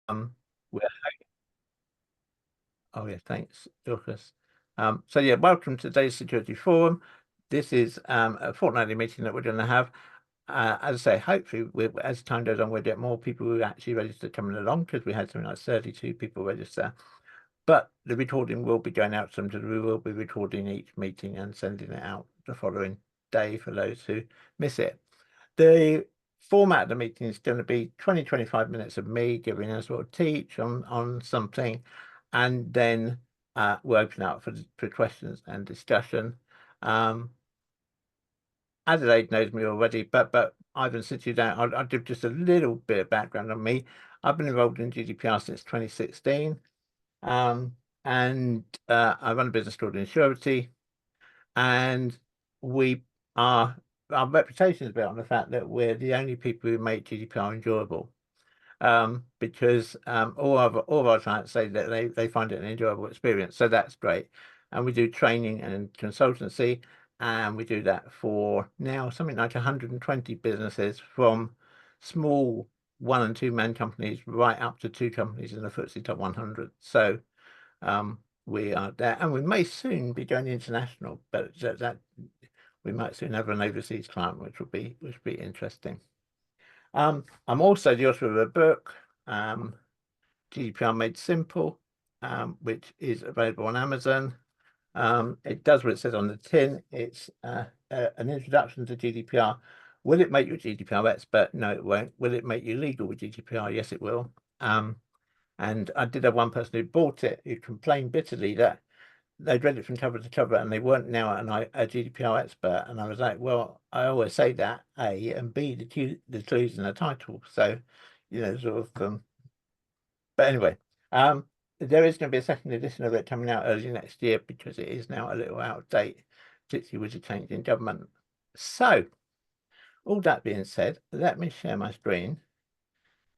we're, oh yeah, thanks, Dorcas. So yeah, welcome to today's security forum. This is a fortnightly meeting that we're going to have. As I say, hopefully, as time goes on, we'll get more people who actually register coming along, because we had something like 32 people register. But the recording will be going out sometimes. We will be recording each meeting and sending it out the following day for those who miss it. The format of the meeting is going to be 20-25 minutes of me giving a sort of teach on something, and then we'll open up for questions and discussion. Adelaide knows me already, but Ivan, since you don't, I'll give just a little bit of background on me. I've been involved in GDPR since 2016, and I run a business called Insurity, and we are our reputation is built on the fact that we're the only people who make GDPR enjoyable. Because all of our clients say that they find it an enjoyable experience, so that's great. And we do training and consultancy, and we do that for now something like 120 businesses, from small 1 and 2 man companies right up to 2 companies in the FTSE top 100. So we are there, and we may soon be going international, but that we might soon have an overseas client, which would be interesting. I'm also the author of a book, GDPR Made Simple, which is available on Amazon. It does what it says on the tin. It's an introduction to GDPR. Will it make you a GDPR expert? No, it won't. Will it make you legal with GDPR? Yes, it will. And I did have one person who bought it who complained bitterly that they'd read it from cover to cover and they weren't now a GDPR expert. And I was like, well, I always say that, A, and B, the clues in the title. So, sort of, but anyway, there is going to be a second edition of it coming out early next year, because it is now a little out of date, particularly with the change in government. So, all that being said, let me share my screen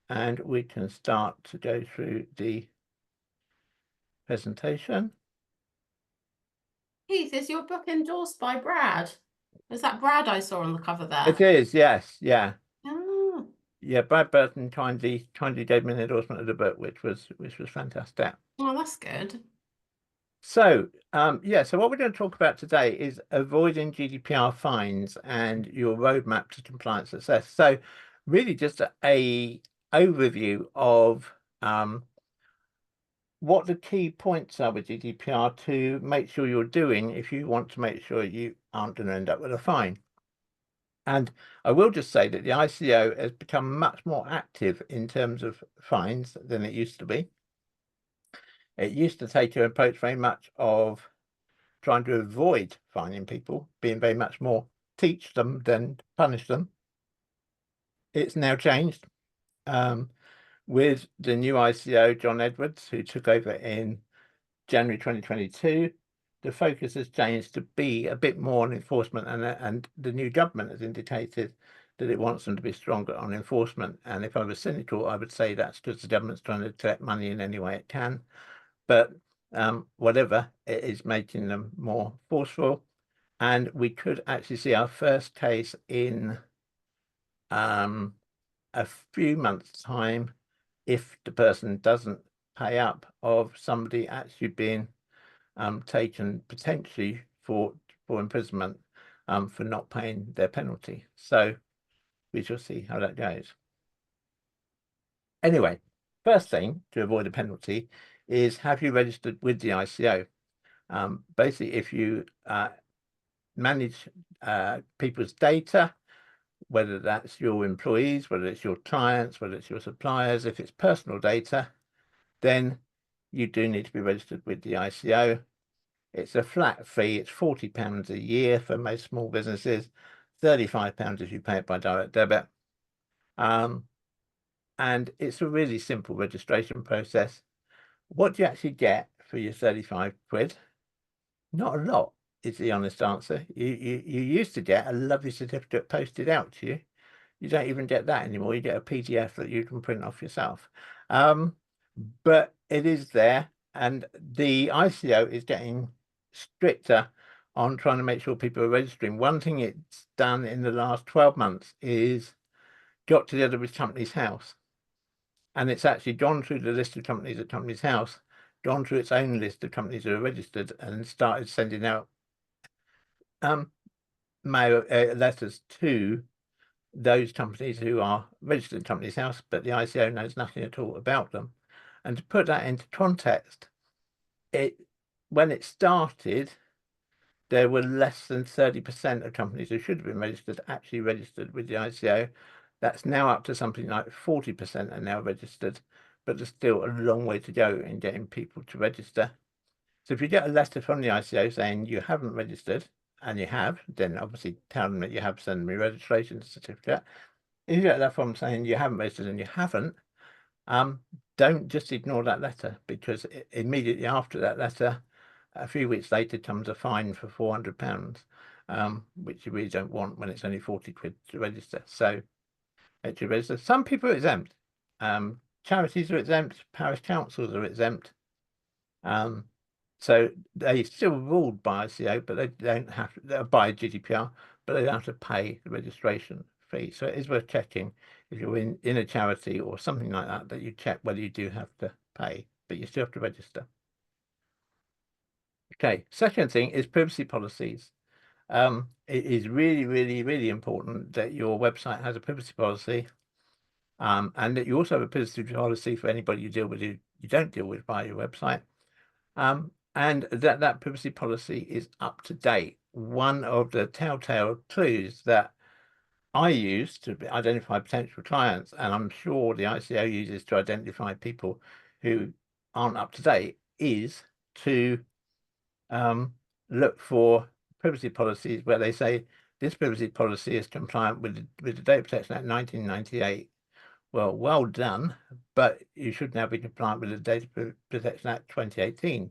and we can start to go through the presentation. Keith, is your book endorsed by Brad? Is that Brad I saw on the cover there? It is, yes, yeah. Oh. Yeah, Brad Burton kindly gave me an endorsement of the book, which was fantastic. Oh, that's good. So, yeah, so what we're going to talk about today is avoiding GDPR fines and your roadmap to compliance success. So, really just a overview of what the key points are with GDPR to make sure you're doing if you want to make sure you aren't going to end up with a fine. And I will just say that the ICO has become much more active in terms of fines than it used to be. It used to take an approach very much of trying to avoid fining people, being very much more teach them than punish them. It's now changed with the new ICO, John Edwards, who took over in January 2022. The focus has changed to be a bit more on enforcement, and the new government has indicated that it wants them to be stronger on enforcement. And if I was cynical, I would say that's because the government's trying to collect money in any way it can. But whatever, it is making them more forceful. And we could actually see our first case in a few months' time, if the person doesn't pay up, of somebody actually being taken potentially for imprisonment for not paying their penalty. So we shall see how that goes. Anyway, first thing to avoid a penalty is, have you registered with the ICO? Basically, if you manage people's data, whether that's your employees, whether it's your clients, whether it's your suppliers, if it's personal data, then you do need to be registered with the ICO. It's a flat fee. It's £40 a year for most small businesses, £35 if you pay it by direct debit. And it's a really simple registration process. What do you actually get for your 35 quid? Not a lot, is the honest answer. You used to get a lovely certificate posted out to you. You don't even get that anymore. You get a PDF that you can print off yourself. But it is there, and the ICO is getting stricter on trying to make sure people are registering. One thing it's done in the last 12 months is got to the other company's house and it's actually gone through the list of companies at Companies House, gone through its own list of companies who are registered, and started sending out mail letters to those companies who are registered in Companies House, but the ICO knows nothing at all about them. And to put that into context, when it started, there were less than 30% of companies who should have been registered actually registered with the ICO. That's now up to something like 40% are now registered, but there's still a long way to go in getting people to register. So if you get a letter from the ICO saying you haven't registered, and you have, then obviously tell them that you have, sent me registration certificate. If you get that from saying you haven't registered and you haven't, don't just ignore that letter, because immediately after that letter, a few weeks later comes a fine for £400, which you really don't want when it's only 40 quid to register. So make sure you register. Some people are exempt. Charities are exempt, parish councils are exempt. So they still ruled by ICO, but they don't have to, by GDPR, but they don't have to pay the registration fee. So it is worth checking if you're in a charity or something like that, that you check whether you do have to pay, but you still have to register. Okay, second thing is privacy policies. It is really, really, really important that your website has a privacy policy, and that you also have a privacy policy for anybody you deal with who you don't deal with via your website. And that privacy policy is up to date. One of the telltale clues that I use to identify potential clients, and I'm sure the ICO uses to identify people who aren't up to date, is to look for privacy policies where they say this privacy policy is compliant with the Data Protection Act 1998. Well done, but you should now be compliant with the Data Protection Act 2018.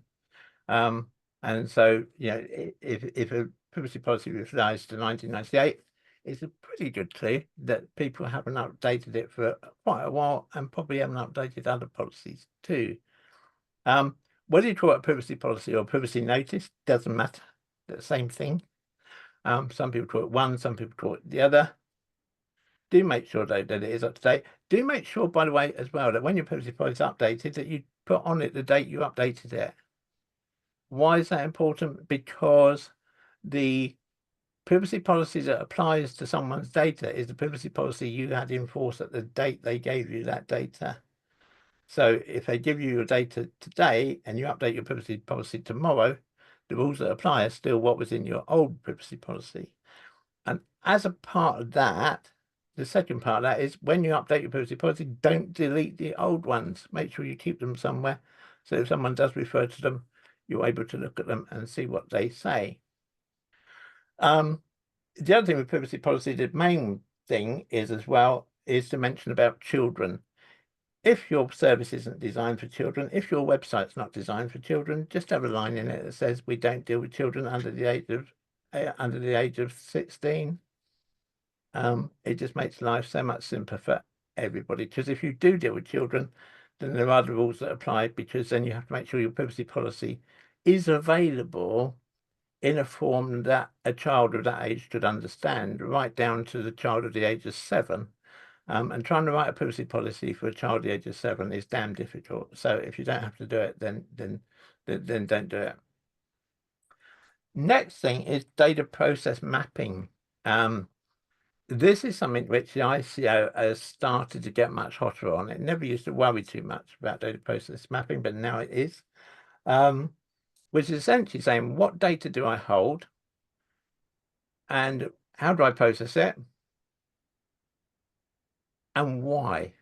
And so, you know, if a privacy policy refers to 1998, it's a pretty good clue that people haven't updated it for quite a while, and probably haven't updated other policies too. Whether you call it a privacy policy or privacy notice, doesn't matter. The same thing. Some people call it one, some people call it the other. Do make sure that it is up to date. Do make sure, by the way, as well, that when your privacy policy is updated, that you put on it the date you updated it. Why is that important? Because the privacy policy that applies to someone's data is the privacy policy you had in force at the date they gave you that data. So if they give you your data today and you update your privacy policy tomorrow, the rules that apply are still what was in your old privacy policy. And as a part of that, the second part of that is when you update your privacy policy, don't delete the old ones. Make sure you keep them somewhere. So if someone does refer to them, you're able to look at them and see what they say. The other thing with privacy policy, the main thing is as well, is to mention about children. If your service isn't designed for children, if your website's not designed for children, just have a line in it that says we don't deal with children under the age of 16. It just makes life so much simpler for everybody, because if you do deal with children, then there are the rules that apply, because then you have to make sure your privacy policy is available in a form that a child of that age should understand, right down to the child of the age of 7. And trying to write a privacy policy for a child of the age of 7 is damn difficult. So if you don't have to do it, then don't do it. Next thing is data process mapping. This is something which the ICO has started to get much hotter on. It never used to worry too much about data process mapping, but now it is. Which is essentially saying, what data do I hold? And how do I process it? And why?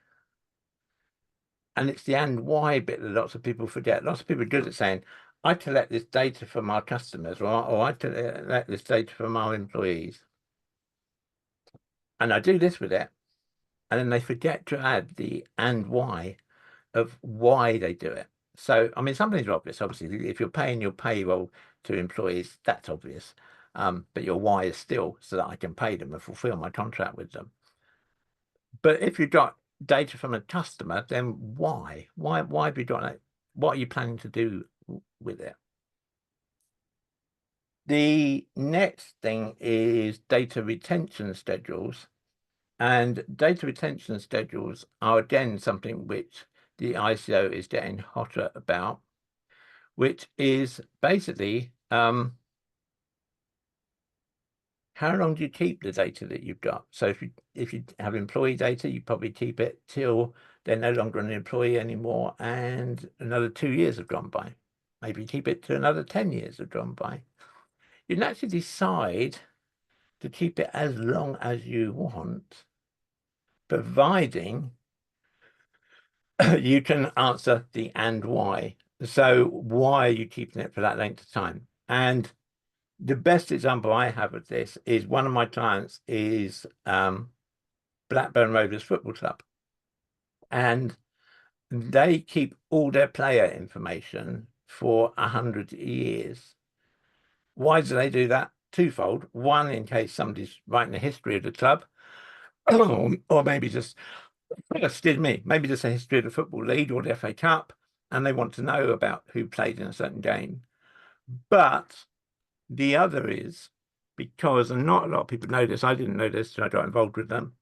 And it's the and why bit that lots of people forget. Lots of people are good at saying, I collect this data from our customers, or I collect this data from our employees. And I do this with it. And then they forget to add the and why of why they do it. So, I mean, some things are obvious. Obviously, if you're paying your payroll to employees, that's obvious. But your why is still so that I can pay them and fulfill my contract with them. But if you've got data from a customer, then why? Why have you got that? What are you planning to do with it? The next thing is data retention schedules. And data retention schedules are again something which the ICO is getting hotter about, which is basically how long do you keep the data that you've got? So if you have employee data, you probably keep it till they're no longer an employee anymore, and another 2 years have gone by. Maybe you keep it to another 10 years have gone by. You can actually decide to keep it as long as you want, providing you can answer the and why. So why are you keeping it for that length of time? And the best example I have of this is one of my clients is Blackburn Rovers Football Club. And they keep all their player information for 100 years. Why do they do that? Twofold. One, in case somebody's writing the history of the club, or maybe just, excuse me, maybe just a history of the Football League or the FA Cup, and they want to know about who played in a certain game. But the other is because, and not a lot of people know this, I didn't know this, so I got involved with them,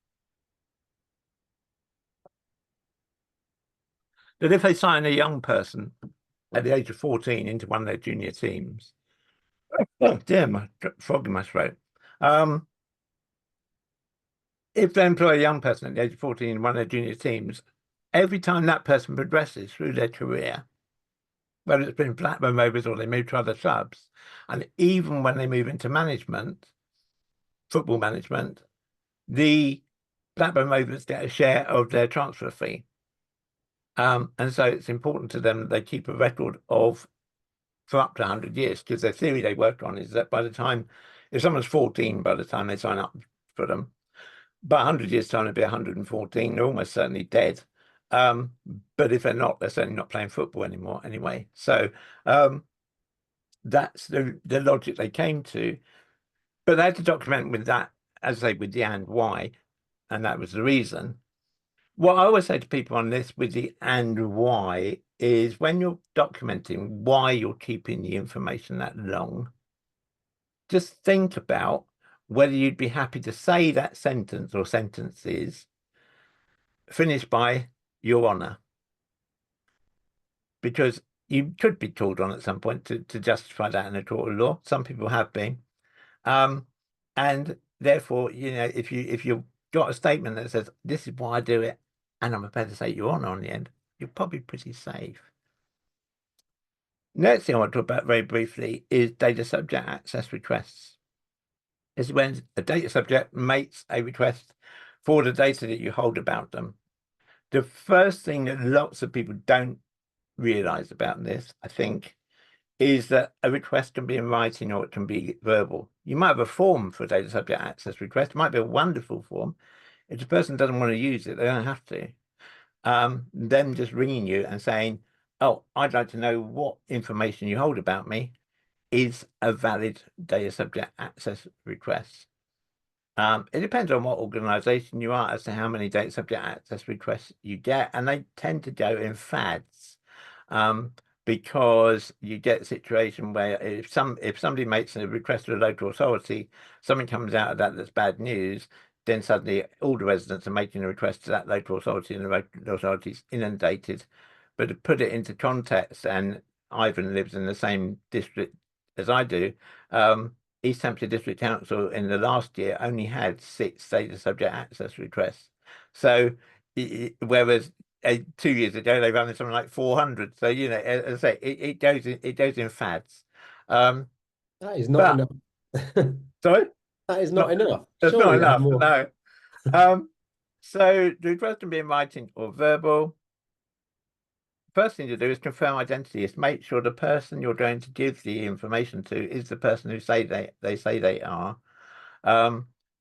that if they sign a young person at the age of 14 into one of their junior teams, oh dear, my frog in my throat. If they employ a young person at the age of 14 in one of their junior teams, every time that person progresses through their career, whether it's been Blackburn Rovers or they move to other clubs, and even when they move into management, football management, the Blackburn Rovers get a share of their transfer fee. And so it's important to them that they keep a record of for up to 100 years, because the theory they worked on is that by the time, if someone's 14, by the time they sign up for them, by 100 years' time, they'll be 114. They're almost certainly dead. But if they're not, they're certainly not playing football anymore anyway. So that's the logic they came to. But they had to document with that, as I say, with the and why, and that was the reason. What I always say to people on this with the and why is when you're documenting why you're keeping the information that long, just think about whether you'd be happy to say that sentence or sentences finished by Your Honour, because you could be called on at some point to justify that in a court of law. Some people have been. And therefore, if you've got a statement that says, this is why I do it, and I'm prepared to say Your Honour on the end, you're probably pretty safe. Next thing I want to talk about very briefly is data subject access requests. This is when a data subject makes a request for the data that you hold about them. The first thing that lots of people don't realize about this, I think, is that a request can be in writing or it can be verbal. You might have a form for a data subject access request. It might be a wonderful form. If the person doesn't want to use it, they don't have to. Them just ringing you and saying, oh, I'd like to know what information you hold about me is a valid data subject access request. It depends on what organization you are as to how many data subject access requests you get, and they tend to go in fads. Because you get a situation where if somebody makes a request to a local authority, something comes out of that that's bad news, then suddenly all the residents are making a request to that local authority, and the local authority is inundated. But to put it into context, and Ivan lives in the same district as I do, East Hampshire District Council in the last year only had 6 data subject access requests. So whereas 2 years ago they ran something like 400. So as I say, it goes in fads. That is not enough. Sorry, that is not enough. That's Surely not enough. more. No. So the request can be in writing or verbal. First thing to do is confirm identity. Is make sure the person you're going to give the information to is the person who say they are.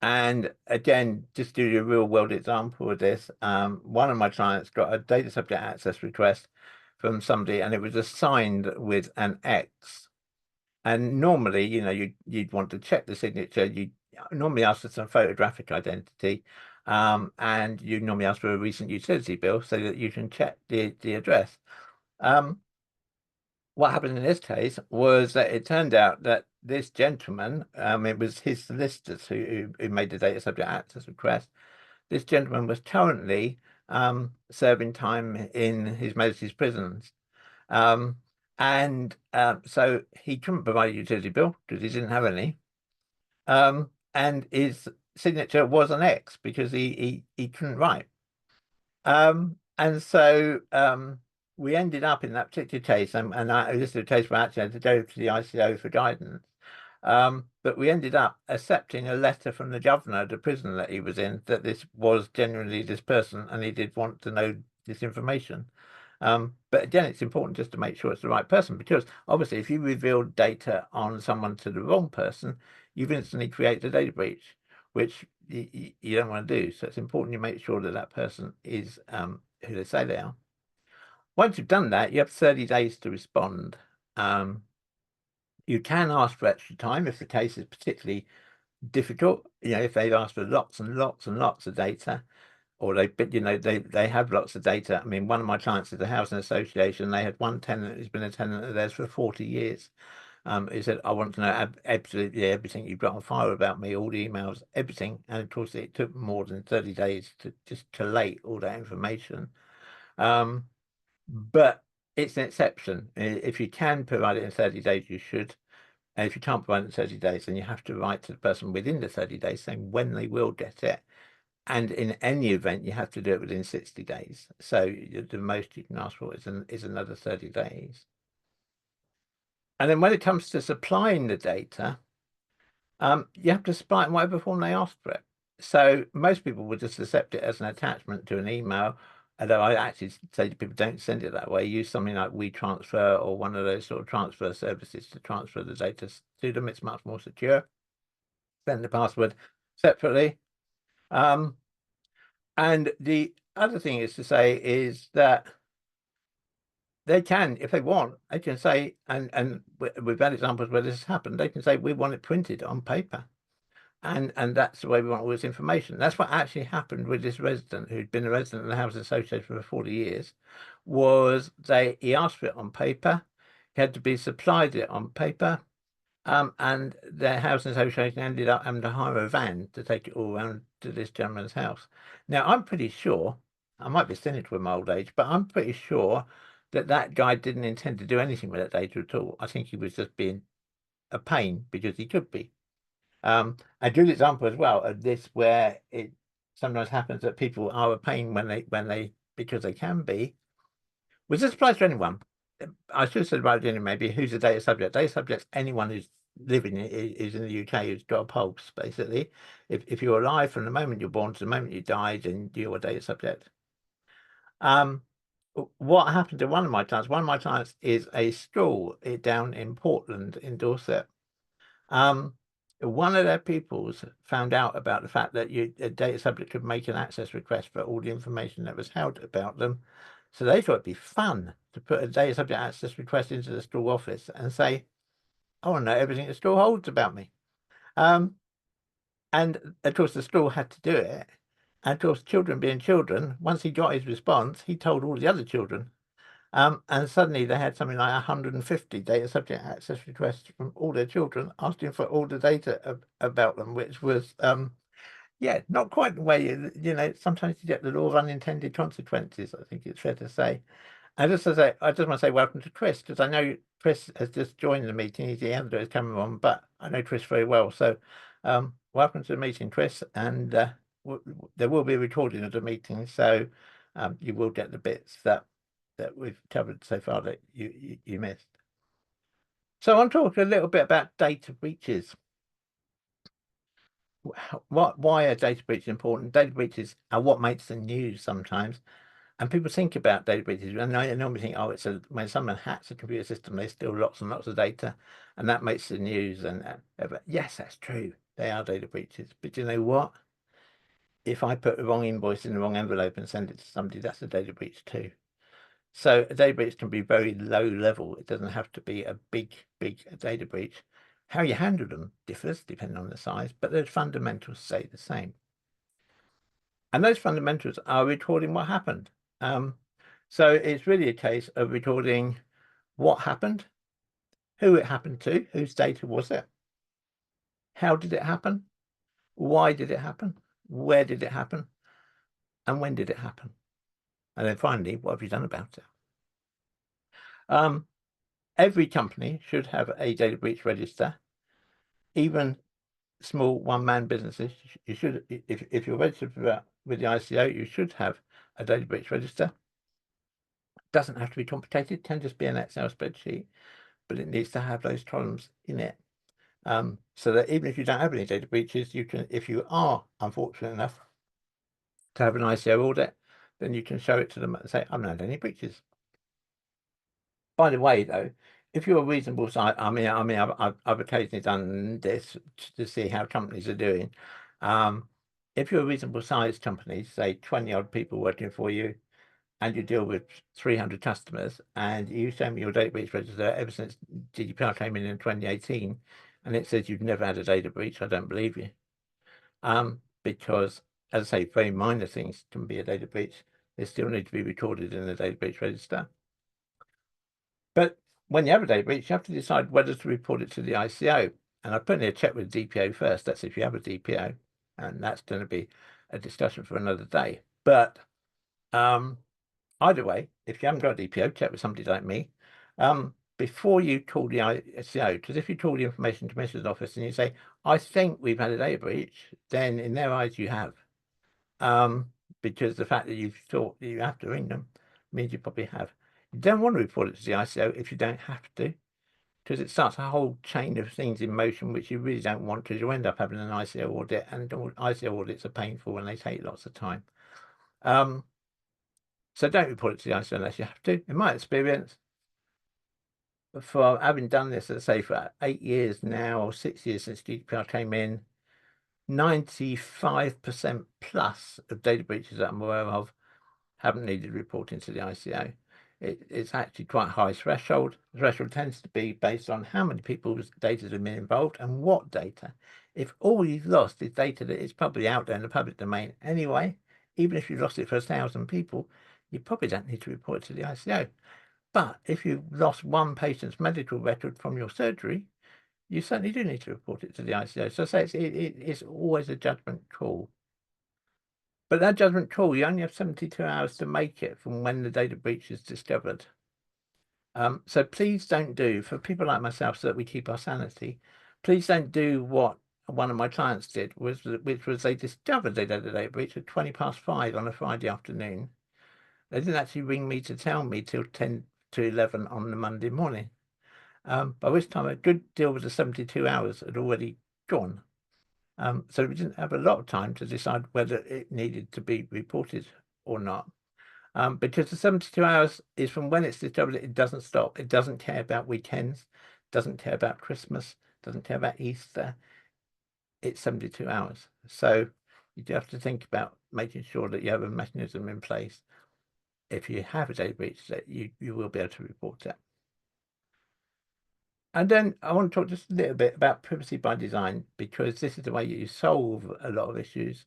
And again, just to give you a real world example of this, one of my clients got a data subject access request from somebody, and it was assigned with an X. And normally, you'd want to check the signature. You normally ask for some photographic identity, and you normally ask for a recent utility bill so that you can check the address. What happened in this case was that it turned out that this gentleman, it was his solicitors who made the data subject access request. this gentleman was currently serving time in His Majesty's prisons. So he couldn't provide a utility bill because he didn't have any. And his signature was an X because he couldn't write. And so we ended up in that particular case, and this is a case where I actually had to go to the ICO for guidance. But we ended up accepting a letter from the governor of the prison that he was in, that this was genuinely this person, and he did want to know this information. But again, it's important just to make sure it's the right person, because obviously if you reveal data on someone to the wrong person, you've instantly created a data breach, which you don't want to do. So it's important you make sure that that person is who they say they are. Once you've done that, you have 30 days to respond. You can ask for extra time if the case is particularly difficult. If they've asked for lots and lots and lots of data, or they have lots of data. I mean, one of my clients is a housing association. They had one tenant who's been a tenant of theirs for 40 years. He said, I want to know absolutely everything you've got on file about me, all the emails, everything. And of course, it took more than 30 days to just collate all that information. But it's an exception. If you can provide it in 30 days, you should. And if you can't provide it in 30 days, then you have to write to the person within the 30 days saying when they will get it. And in any event, you have to do it within 60 days. So the most you can ask for is another 30 days. And then when it comes to supplying the data, you have to supply it in whatever form they ask for it. So most people would just accept it as an attachment to an email. Although I actually say to people, don't send it that way. Use something like WeTransfer or one of those sort of transfer services to transfer the data to them. It's much more secure. Send the password separately. And the other thing is to say is that they can, if they want, they can say, and we've had examples where this has happened, they can say, we want it printed on paper. And that's the way we want all this information. That's what actually happened with this resident who'd been a resident of the Housing Association for 40 years, was he asked for it on paper, he had to be supplied it on paper, and the Housing Association ended up having to hire a van to take it all around to this gentleman's house. Now, I'm pretty sure, I might be cynical with my old age, but I'm pretty sure that guy didn't intend to do anything with that data at all. I think he was just being a pain because he could be. A good example as well of this, where it sometimes happens that people are a pain because they can be, which this applies to anyone. I should have said right at the beginning, maybe, who's a data subject. Data subject's anyone who's living is in the UK, who's got a pulse, basically. If you're alive from the moment you're born to the moment you died, then you're a data subject. What happened to one of my clients? One of my clients is a school down in Portland in Dorset. One of their pupils found out about the fact that a data subject could make an access request for all the information that was held about them. So they thought it'd be fun to put a data subject access request into the school office and say, I want to know everything the school holds about me. And of course, the school had to do it. And of course, children being children, once he got his response, he told all the other children. And suddenly they had something like 150 data subject access requests from all their children asking for all the data about them, which was, yeah, not quite the way, sometimes you get the law of unintended consequences, I think it's fair to say. And just to say, I just want to say welcome to Chris, because I know Chris has just joined the meeting. He's the editor, his camera on, but I know Chris very well. So welcome to the meeting, Chris. And there will be a recording of the meeting, so you will get the bits that we've covered so far that you missed. So I'm talking a little bit about data breaches. Why are data breaches important? Data breaches are what makes the news sometimes. And people think about data breaches, and I normally think, oh, when someone hacks a computer system, they steal lots and lots of data, and that makes the news. And yes, that's true. They are data breaches. But you know what? If I put the wrong invoice in the wrong envelope and send it to somebody, that's a data breach too. So a data breach can be very low level. It doesn't have to be a big data breach. How you handle them differs depending on the size, but those fundamentals stay the same. And those fundamentals are recording what happened. So it's really a case of recording what happened, who it happened to, whose data was it, how did it happen, why did it happen, where did it happen, and when did it happen? And then finally, what have you done about it? Every company should have a data breach register. Even small one-man businesses, you should, if you're registered with the ICO, you should have a data breach register. It doesn't have to be complicated, it can just be an Excel spreadsheet, but it needs to have those columns in it. So that even if you don't have any data breaches, you can, if you are unfortunate enough to have an ICO audit, then you can show it to them and say, I've not had any breaches. By the way, though, if you're a reasonable size, I've occasionally done this to see how companies are doing. If you're a reasonable sized company, say 20 odd people working for you, and you deal with 300 customers, and you show me your data breach register ever since GDPR came in 2018, and it says you've never had a data breach, I don't believe you. Because, as I say, very minor things can be a data breach. They still need to be recorded in the data breach register. But when you have a data breach, you have to decide whether to report it to the ICO. And I put in a check with DPO first. That's if you have a DPO, and that's going to be a discussion for another day. But either way, if you haven't got a DPO, check with somebody like me before you call the ICO. Because if you call the Information Commissioner's Office and you say, I think we've had a data breach, then in their eyes you have. Because the fact that you've thought you have to ring them means you probably have. You don't want to report it to the ICO if you don't have to, because it starts a whole chain of things in motion which you really don't want, because you end up having an ICO audit, and ICO audits are painful and they take lots of time. So don't report it to the ICO unless you have to. In my experience, for having done this, let's say for 8 years now, or 6 years since GDPR came in, 95% plus of data breaches that I'm aware of haven't needed reporting to the ICO. It's actually quite a high threshold. The threshold tends to be based on how many people's data have been involved and what data. If all you've lost is data that is probably out there in the public domain anyway, even if you've lost it for 1,000 people, you probably don't need to report it to the ICO. But if you've lost one patient's medical record from your surgery, you certainly do need to report it to the ICO. So I say it's always a judgment call. But that judgment call, you only have 72 hours to make it from when the data breach is discovered. So please don't do, for people like myself, so that we keep our sanity, please don't do what one of my clients did, which was they discovered they'd had a data breach at 5:20 on a Friday afternoon. They didn't actually ring me to tell me till 10 to 11 on the Monday morning. By which time a good deal of the 72 hours had already gone. So we didn't have a lot of time to decide whether it needed to be reported or not. Because the 72 hours is from when it's discovered. It doesn't stop. It doesn't care about weekends, doesn't care about Christmas, doesn't care about Easter. It's 72 hours. So you do have to think about making sure that you have a mechanism in place. If you have a data breach, that you will be able to report it. And then I want to talk just a little bit about privacy by design, because this is the way you solve a lot of issues,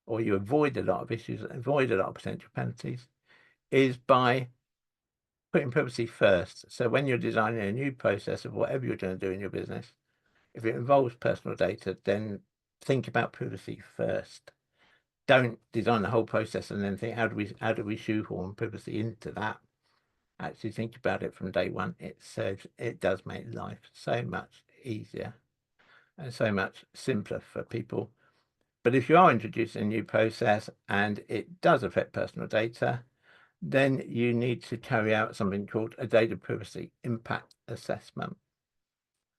or you avoid a lot of issues, avoid a lot of potential penalties, is by putting privacy first. So when you're designing a new process of whatever you're going to do in your business, if it involves personal data, then think about privacy first. Don't design the whole process and then think, how do we shoehorn privacy into that? Actually think about it from day one. It does make life so much easier and so much simpler for people. But if you are introducing a new process and it does affect personal data, then you need to carry out something called a data privacy impact assessment.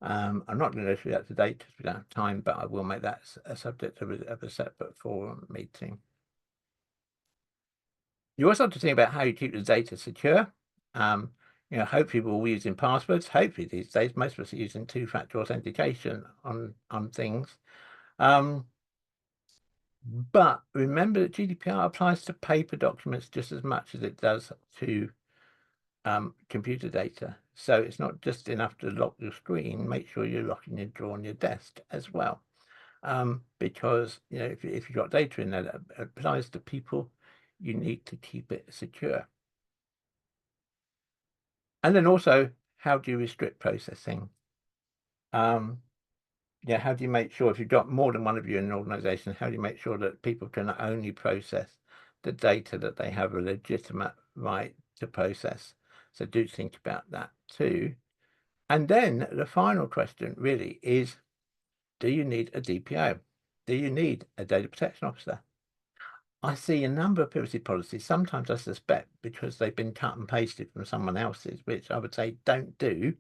I'm not going to go through that today because we don't have time, but I will make that a subject of a separate forum meeting. You also have to think about how you keep the data secure. Hopefully we're all using passwords. Hopefully these days most of us are using two-factor authentication on things. But remember that GDPR applies to paper documents just as much as it does to computer data. So it's not just enough to lock your screen. Make sure you're locking your drawer on your desk as well. Because if you've got data in there that applies to people, you need to keep it secure. And then also, how do you restrict processing? How do you make sure, if you've got more than one of you in an organization, how do you make sure that people can only process the data that they have a legitimate right to process. So do think about that too. And then the final question really is, do you need a DPO? Do you need a data protection officer? I see a number of privacy policies, sometimes I suspect because they've been cut and pasted from someone else's, which I would say don't do.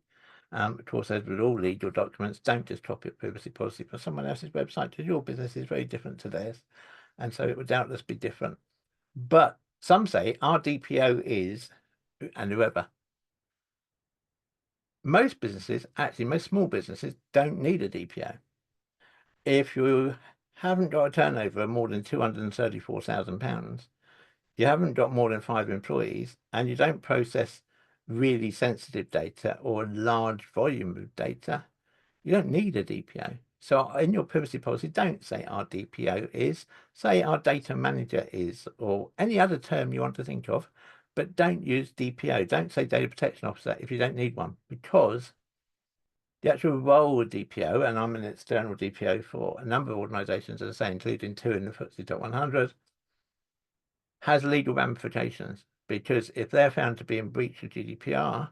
Of course, as with all legal documents, don't just copy a privacy policy from someone else's website, because your business is very different to theirs. And so it would doubtless be different. But some say our DPO is, and whoever. Most businesses, actually most small businesses, don't need a DPO. If you haven't got a turnover of more than £234,000, you haven't got more than 5 employees, and you don't process really sensitive data or a large volume of data, you don't need a DPO. So in your privacy policy, don't say our DPO is, say our data manager is, or any other term you want to think of, but don't use DPO. Don't say data protection officer if you don't need one, because the actual role of DPO, and I'm an external DPO for a number of organizations, as I say, including 2 in the FTSE Top 100, has legal ramifications, because if they're found to be in breach of GDPR,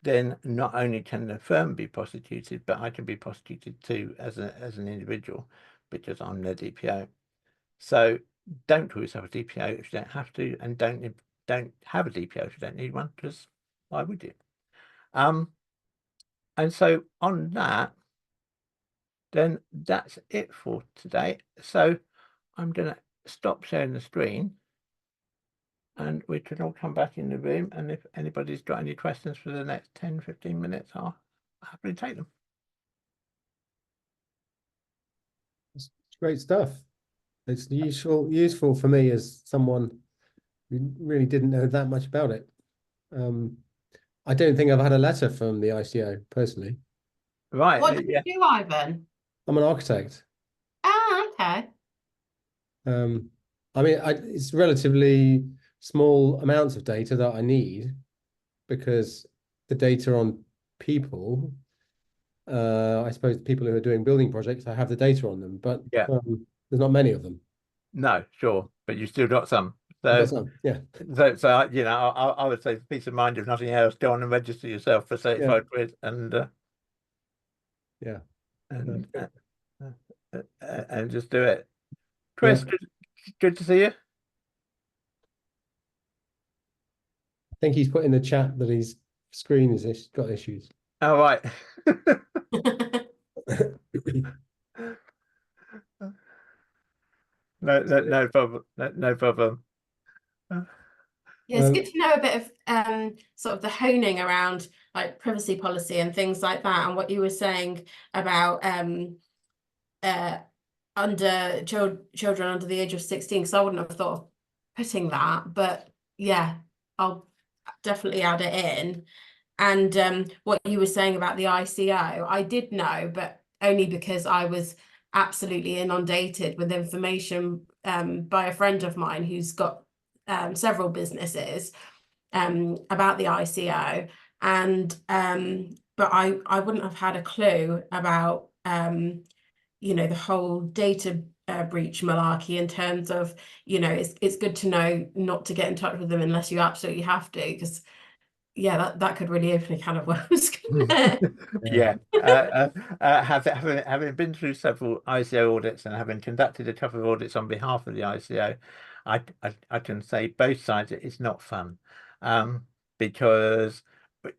then not only can the firm be prosecuted, but I can be prosecuted too as an individual, because I'm their DPO. So don't call yourself a DPO if you don't have to, and don't have a DPO if you don't need one, because why would you? And so on that, then that's it for today. So I'm going to stop sharing the screen, and we can all come back in the room. And if anybody's got any questions for the next 10-15 minutes, I'll happily take them. It's great stuff. It's useful for me as someone who really didn't know that much about it. I don't think I've had a letter from the ICO personally. Right. What do you do, Ivan? I'm an architect. Ah, okay. I mean, it's relatively small amounts of data that I need, because the data on people, I suppose people who are doing building projects, I have the data on them, but Yeah. there's not many of them. No, sure, but you still got some. So, I've got some, yeah. So you know, I would say, for peace of mind, if nothing else, go on and register yourself for 35 quid, and Yeah. And just do it. Chris, Yeah. good to see you. I think he's put in the chat that his screen has got issues. Oh, right. No problem. No problem. Yeah, it's good to know a bit of sort of the honing around like privacy policy and things like that, and what you were saying about under children under the age of 16, because I wouldn't have thought of putting that, but yeah, I'll definitely add it in. And what you were saying about the ICO, I did know, but only because I was absolutely inundated with information by a friend of mine who's got several businesses about the ICO, and but I wouldn't have had a clue about you know, the whole data breach malarkey, in terms of, you know, it's good to know not to get in touch with them unless you absolutely have to, because yeah, that could really open a can of worms, couldn't it? Yeah. Having been through several ICO audits and having conducted a couple of audits on behalf of the ICO, I can say both sides, it's not fun, because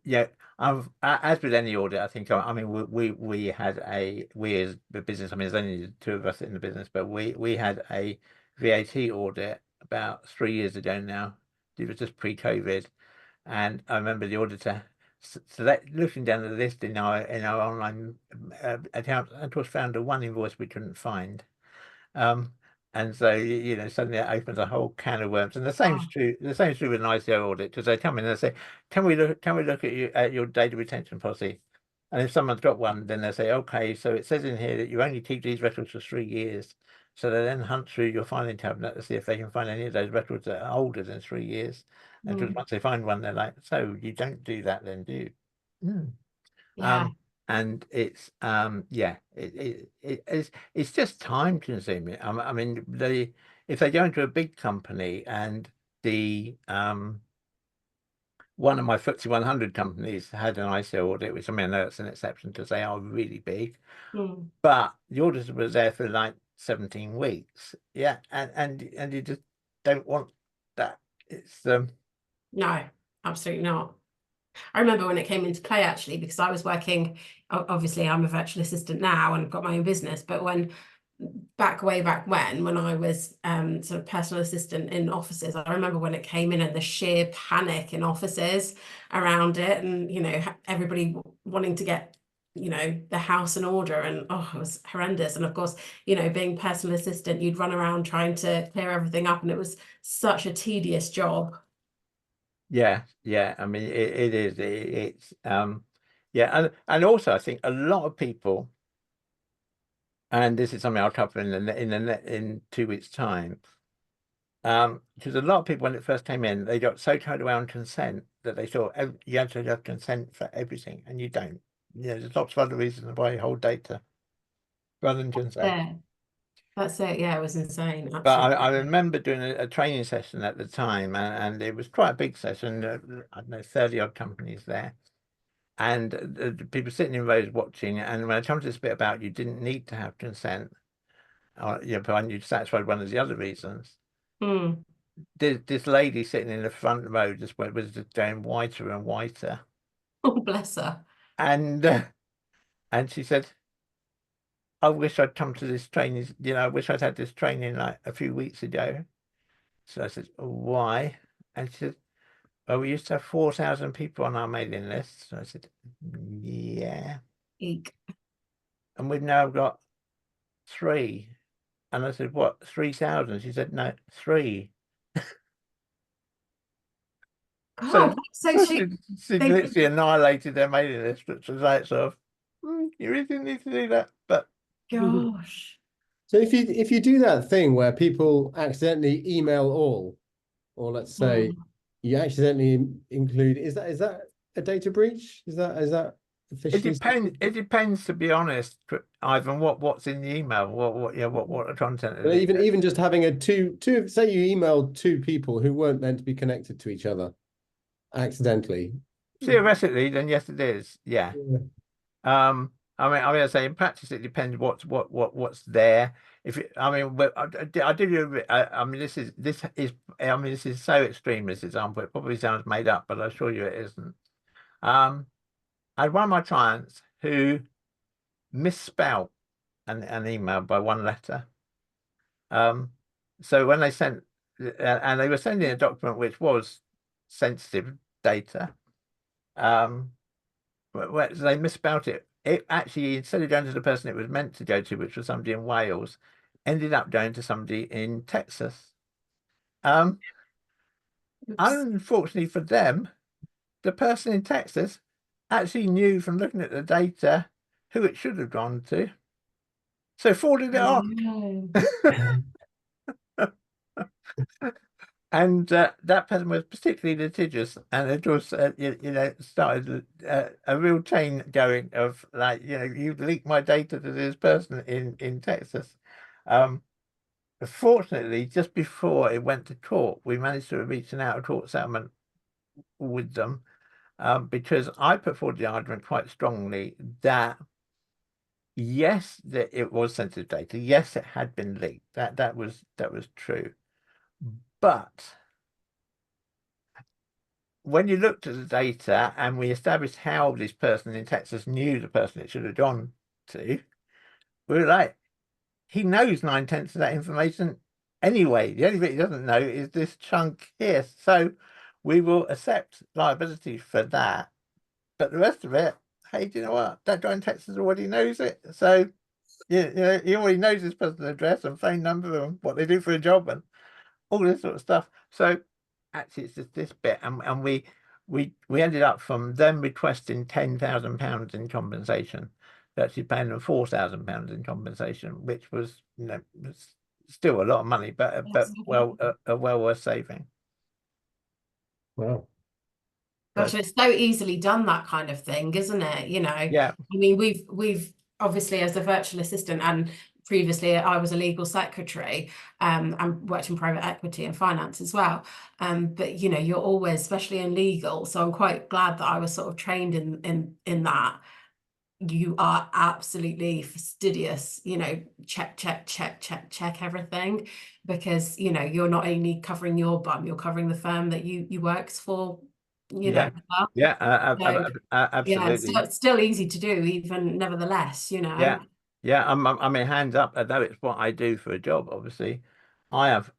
yeah, as with any audit, I think, I mean, we as the business, I mean, there's only 2 of us in the business, but we had a VAT audit about 3 years ago now. It was just pre-COVID. And I remember the auditor looking down the list in our online account, and of course found one invoice we couldn't find. And so, you know, suddenly it opens a whole can of worms. And the same's true. The same's true with an ICO audit, because they come in and they say, "Can we look at your data retention policy?" And if someone's got one, then they say, "Okay, so it says in here that you only keep these records for 3 years." So they then hunt through your filing cabinet to see if they can find any of those records that are older than 3 years. And just once they find one, they're like, "So you don't do that, then, do you?" Yeah. And it's yeah, it's just time consuming. I mean, if they go into a big company and the one of my FTSE 100 companies had an ISO audit, which I mean, I know it's an exception because they are really big, but the auditor was there for like 17 weeks. Yeah, and you just don't want that. It's No, absolutely not. I remember when it came into play, actually, because I was working, obviously I'm a virtual assistant now and I've got my own business, but way back when I was sort of personal assistant in offices, I remember when it came in and the sheer panic in offices around it, and you know, everybody wanting to get, you know, the house in order, and oh, it was horrendous. And of course, you know, being personal assistant, you'd run around trying to clear everything up, and it was such a tedious job. yeah, I mean it is, it's yeah, and also I think a lot of people, and this is something I'll cover in 2 weeks' time, because a lot of people when it first came in, they got so carried away on consent that they thought you had to have consent for everything, and you don't. You know, there's lots of other reasons why you hold data rather than consent. Yeah, that's it. Yeah, it was insane. But Absolutely. I remember doing a training session at the time, and it was quite a big session. I don't know, 30 odd companies there, and the people sitting in rows watching. And when I come to this bit about you didn't need to have consent, or you know, provided you satisfied one of the other reasons. This lady sitting in the front row was just going whiter and whiter. Oh, bless her. And she said, I wish I'd come to this training, you know, I wish I'd had this training like a few weeks ago. So I said, why? And she said, well, we used to have 4,000 people on our mailing list. So I said, yeah. Eek. And we've now got 3. And I said, what, 3,000? She said, no, 3. God, so she literally annihilated their mailing list, which was like sort of, you really didn't need to do that. But gosh. So if you do that thing where people accidentally email all, or let's say you accidentally include, is that a data breach? Is that officially? it depends, to be honest, Ivan, what's in the email, what the content is. But even just having a two, say you emailed 2 people who weren't meant to be connected to each other accidentally. Theoretically, then yes, it is. Yeah. I mean, I say in practice it depends what's there. If it, I mean, but I do. I mean, this is I mean, this is so extreme. This example, it probably sounds made up, but I assure you it isn't. I had one of my clients who misspelled an email by 1 letter. So when they sent, and they were sending a document which was sensitive data, but they misspelled it. It actually, instead of going to the person it was meant to go to, which was somebody in Wales, ended up going to somebody in Texas. Unfortunately for them, the person in Texas actually knew from looking at the data who it should have gone to, so forwarded it on. And that person was particularly litigious, and it was, you know, started a real chain going of like, you know, you leaked my data to this person in Texas. Fortunately, just before it went to court, we managed to reach an out-of-court settlement with them, because I put forward the argument quite strongly that yes, that it was sensitive data. Yes, it had been leaked. That was true, but when you looked at the data and we established how this person in Texas knew the person it should have gone to, we were like, he knows 9/10 of that information anyway. The only bit he doesn't know is this chunk here. So we will accept liability for that. But the rest of it, hey, do you know what? That guy in Texas already knows it. So you know, he already knows this person's address and phone number and what they do for a job and all this sort of stuff. So actually it's just this bit, and we ended up from them requesting £10,000 in compensation to actually paying them £4,000 in compensation, which was, you know, was still a lot of money, but well worth saving. Wow. Gosh, it's so easily done, that kind of thing, isn't it? You know, yeah. I mean, we've obviously, as a virtual assistant, and previously I was a legal secretary, and worked in private equity and finance as well. But you know, you're always, especially in legal, so I'm quite glad that I was sort of trained in that. You are absolutely fastidious, you know, check everything, because you know, you're not only covering your bum, you're covering the firm that you works for, you know. Yeah, So, yeah, absolutely. it's still easy to do, even nevertheless, you know. Yeah, I mean, hands up, although it's what I do for a job, obviously. I have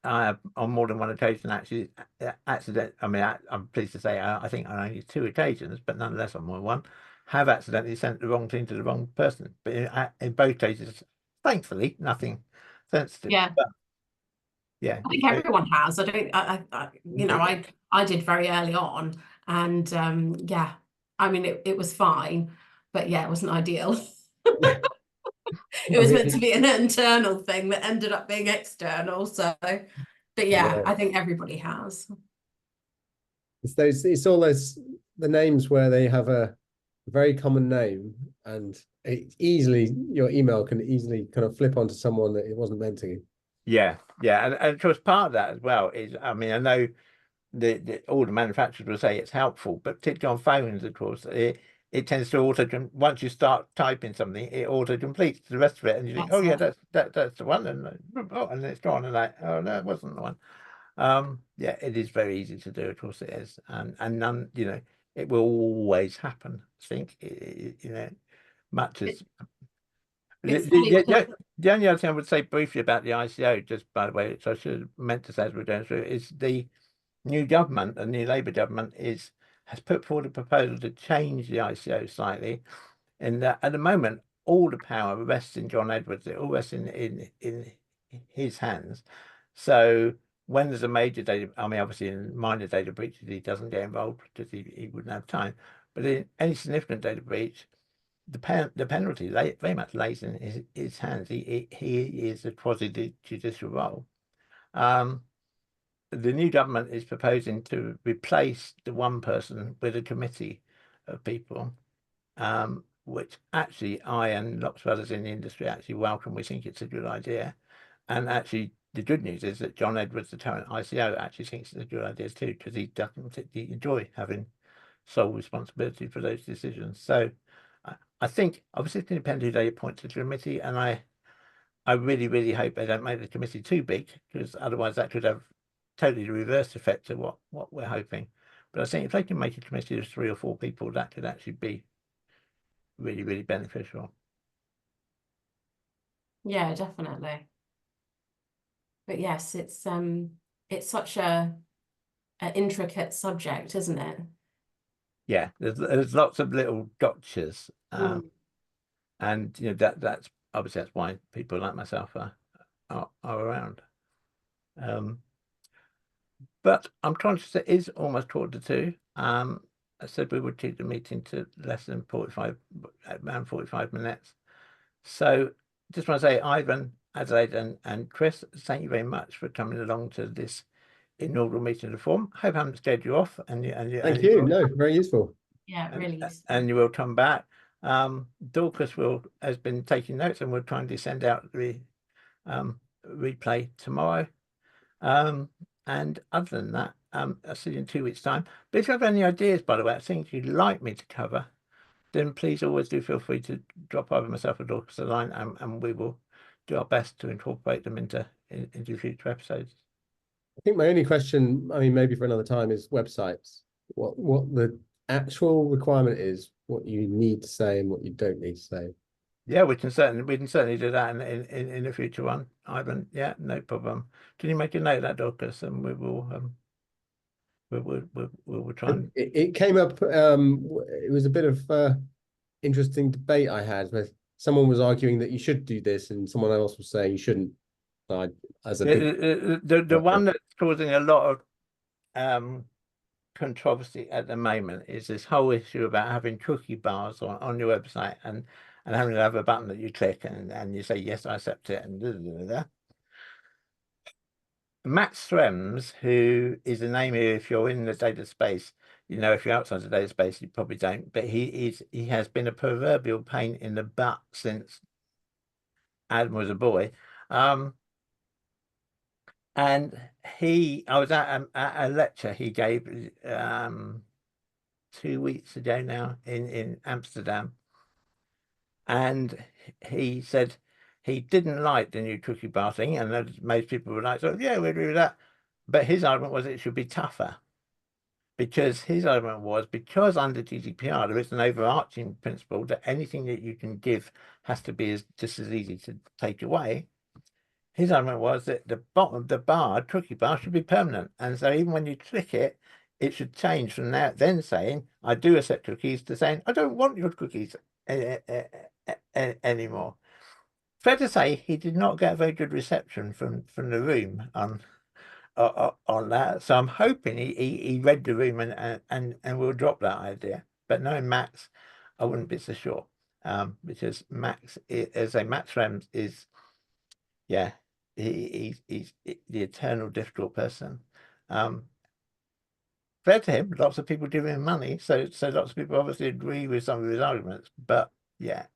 on more than one occasion actually I mean, I'm pleased to say I think on only 2 occasions, but nonetheless on more than one, have accidentally sent the wrong thing to the wrong person. But in both cases, thankfully, nothing sensitive. Yeah. But yeah, I think everyone has. You know, I did very early on, and yeah, I mean, it was fine, but yeah, it wasn't ideal. It was meant to be an internal thing that ended up being external. So, but yeah, I think everybody has. It's all those the names where they have a very common name, and your email can easily kind of flip onto someone that it wasn't meant to. Yeah, and of course part of that as well is, I mean, I know all the manufacturers will say it's helpful, but particularly on phones, of course, it tends to once you start typing something, it auto completes the rest of it, and you think, oh yeah, that's the one, and and it's gone, and like, oh no, it wasn't the one. Yeah, it is very easy to do, of course it is, and none, you know, it will always happen. I think you know, much as the only other thing I would say briefly about the ICO, just by the way, which I should have meant to say as we're going through, is the new government, the new Labour government, has put forward a proposal to change the ICO slightly, in that at the moment all the power rests in John Edwards. It all rests in his hands. So when there's a major data, I mean, obviously in minor data breaches he doesn't get involved because he wouldn't have time. But in any significant data breach, the penalty very much lays in his hands. He is a quasi-judicial role. The new government is proposing to replace the one person with a committee of people, which actually I and lots of others in the industry actually welcome. We think it's a good idea. And actually, the good news is that John Edwards, the current ICO, actually thinks it's a good idea too, because he doesn't particularly enjoy having sole responsibility for those decisions. So I think, obviously, it's independent who they appoint to the committee, and I really hope they don't make the committee too big, because otherwise that could have totally the reverse effect of what we're hoping. But I think if they can make a committee of 3 or 4 people, that could actually be really beneficial. Yeah, definitely. But yes, it's such an intricate subject, isn't it? Yeah, there's lots of little gotchas, and you know that's obviously that's why people like myself are around. But I'm conscious it is almost 1:45. I said we would keep the meeting to less than 45, around 45 minutes. So just want to say, Ivan, Adelaide, and Chris, thank you very much for coming along to this inaugural meeting of the forum. Hope I haven't scared you off, and Thank you. No, very useful. Yeah, really useful. And you will come back. Dorcas has been taking notes, and we'll try and send out the replay tomorrow. And other than that, I'll see you in 2 weeks' time. But if you have any ideas, by the way, things you'd like me to cover, then please always do feel free to drop over myself or Dorcas a line, and we will do our best to incorporate them into future episodes. I think my only question, I mean, maybe for another time, is websites. What the actual requirement is, what you need to say and what you don't need to say. Yeah, we can certainly do that in a future one, Ivan. Yeah, no problem. Can you make a note of that, Dorcas, and we will we'll try and it came up. It was a bit of interesting debate I had where someone was arguing that you should do this, and someone else was saying you shouldn't. The one that's causing a lot of controversy at the moment is this whole issue about having cookie bars on your website and having to have a button that you click and you say yes, I accept it, and Matt Strems, who is a name here if you're in the data space, you know, if you're outside the data space you probably don't, but he has been a proverbial pain in the butt since Adam was a boy. And I was at a lecture he gave 2 weeks ago now in Amsterdam, and he said he didn't like the new cookie bar thing, and most people were like, "So yeah, we agree with that." But his argument was it should be tougher, because his argument was because under GDPR there is an overarching principle that anything that you can give has to be just as easy to take away. His argument was that the bottom of the bar, cookie bar, should be permanent. And so even when you click it, it should change from then saying, I do accept cookies, to saying, I don't want your cookies anymore. Fair to say, he did not get a very good reception from the room on that. So I'm hoping he read the room and will drop that idea. But knowing Max, I wouldn't be so sure. Because Max, as a Max Rems is, yeah, he's the eternal difficult person. Fair to him, lots of people give him money, so lots of people obviously agree with some of his arguments. But yeah,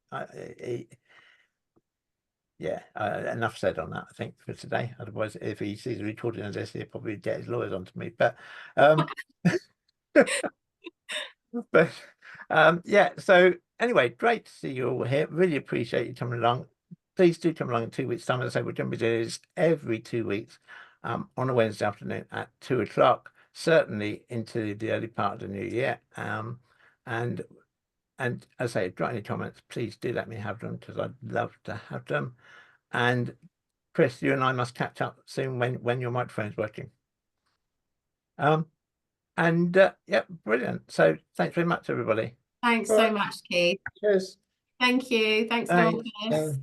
enough said on that, I think, for today. Otherwise, if he sees a recording of this, he'll probably get his lawyers onto me. But but yeah. So anyway, great to see you all here. Really appreciate you coming along. Please do come along in 2 weeks' time. As I say, we're going to be doing this every 2 weeks on a Wednesday afternoon at 2 o'clock, certainly into the early part of the new year. And as I say, if you've got any comments, please do let me have them, because I'd love to have them. And Chris, you and I must catch up soon when your microphone's working. Yeah, brilliant. So thanks very much, everybody. Thanks so much, Keith. Cheers. Thank you. Thanks, Thanks. Dorcas.